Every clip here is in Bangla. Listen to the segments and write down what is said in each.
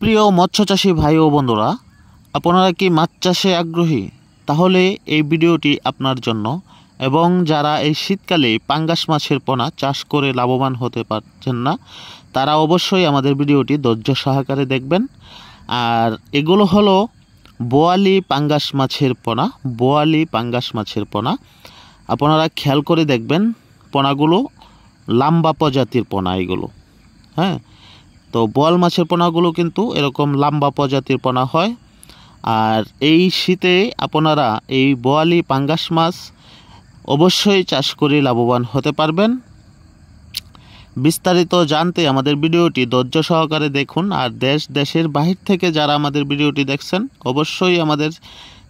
প্রিয় মৎস্যচাষী ভাই ও বন্ধুরা, আপনারা কি মাছ চাষে আগ্রহী? তাহলে এই ভিডিওটি আপনার জন্য। এবং যারা এই শীতকালে পাঙ্গাস মাছের পোনা চাষ করে লাভবান হতে পারছেন না, তারা অবশ্যই আমাদের ভিডিওটি ধৈর্য সহকারে দেখবেন। আর এগুলো হলো বোয়ালি পাঙ্গাস মাছের পোনা। বোয়ালি পাঙ্গাস মাছের পোনা আপনারা খেয়াল করে দেখবেন, পোনাগুলো লম্বা প্রজাতির পোনা এগুলো। হ্যাঁ, তো বোয়াল মাছের পোনাগুলো কিন্তু এরকম লম্বা প্রজাতির পোনা হয়। আর এই শীতে আপনারা এই বোয়ালি পাঙ্গাস মাছ অবশ্যই চাষ করে লাভবান হতে পারবেন। বিস্তারিত জানতে আমাদের ভিডিওটি ধৈর্য সহকারে দেখুন। আর দেশের বাহির থেকে যারা আমাদের ভিডিওটি দেখছেন, অবশ্যই আমাদের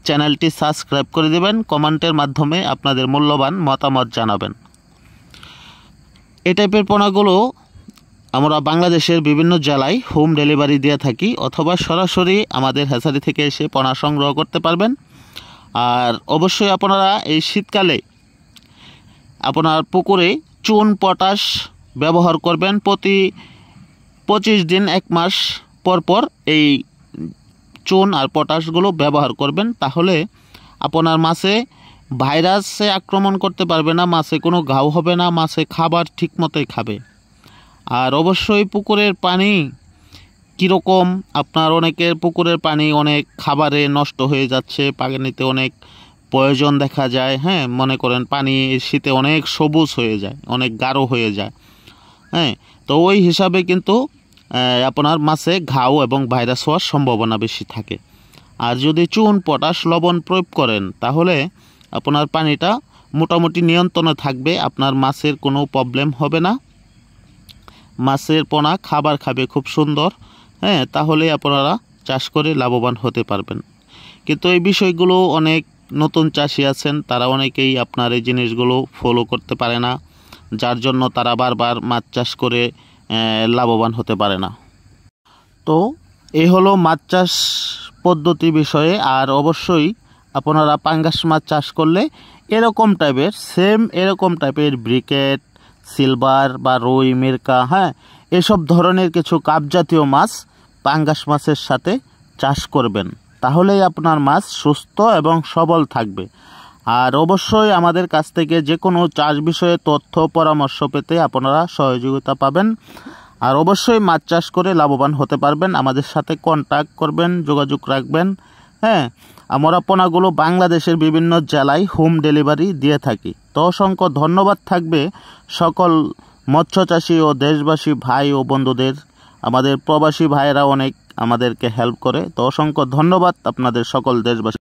চ্যানেলটি সাবস্ক্রাইব করে দেবেন। কমেন্টের মাধ্যমে আপনাদের মূল্যবান মতামত জানাবেন। এই টাইপের পোনাগুলো আমরা বাংলাদেশের বিভিন্ন জেলায় হোম ডেলিভারি দিয়ে থাকি, অথবা সরাসরি আমাদের হ্যাচারি থেকে এসে পোনা সংগ্রহ করতে পারবেন। আর অবশ্যই আপনারা এই শীতকালে আপনার পুকুরে চুন পটাশ ব্যবহার করবেন। প্রতি 25 দিন 1 মাস পর পর এই চুন আর পটাশগুলো ব্যবহার করবেন। তাহলে আপনার মাছে ভাইরাসে আক্রমণ করতে পারবে না, মাছে কোনো ঘাও হবে না, মাছে খাবার ঠিক মতোই খাবে। আর অবশ্যই পুকুরের পানি কীরকম, আপনার অনেকের পুকুরের পানি অনেক খাবারে নষ্ট হয়ে যাচ্ছে, পানিতে অনেক প্রয়োজন দেখা যায়। হ্যাঁ, মনে করেন পানি শীতে অনেক সবুজ হয়ে যায়, অনেক গাঢ় হয়ে যায়। হ্যাঁ, তো ওই হিসাবে কিন্তু আপনার মাছে ঘাও এবং ভাইরাস হওয়ার সম্ভাবনা বেশি থাকে। আর যদি চুন পটাশ লবণ প্রয়োগ করেন, তাহলে আপনার পানিটা মোটামুটি নিয়ন্ত্রণে থাকবে, আপনার মাছের কোনো প্রবলেম হবে না, মাছের পোনা খাবার খাবে খুব সুন্দর। হ্যাঁ, তাহলে আপনারা চাষ করে লাভবান হতে পারবেন। কিন্তু এই বিষয়গুলো অনেক নতুন চাষি আছেন, তারা অনেকেই আপনার এই জিনিসগুলো ফলো করতে পারে না, যার জন্য তারা বারবার মাছ চাষ করে লাভবান হতে পারে না। তো এই হলো মাছ চাষ পদ্ধতি বিষয়ে। আর অবশ্যই আপনারা পাঙ্গাস মাছ চাষ করলে এরকম টাইপের ব্রিকেট, সিলভার বা রুই, মিরকা, হ্যাঁ, এসব ধরনের কিছু কাপ জাতীয় মাছ পাঙ্গাস মাছের সাথে চাষ করবেন। তাহলেই আপনার মাছ সুস্থ এবং সবল থাকবে। আর অবশ্যই আমাদের কাছ থেকে যে কোনো চাষ বিষয়ে তথ্য পরামর্শ পেতে আপনারা সহযোগিতা পাবেন। আর অবশ্যই মাছ চাষ করে লাভবান হতে পারবেন। আমাদের সাথে কন্ট্যাক্ট করবেন, যোগাযোগ রাখবেন। হ্যাঁ, আমরা পোনাগুলো বাংলাদেশের বিভিন্ন জেলায় হোম ডেলিভারি দিয়ে থাকি। তো অসংখ্য ধন্যবাদ থাকবে সকল মৎস্যচাষী ও দেশবাসী ভাই ও বন্ধুদের। আমাদের প্রবাসী ভাইয়েরা অনেক আমাদেরকে হেল্প করে। তো অসংখ্য ধন্যবাদ আপনাদের সকল দেশবাসী।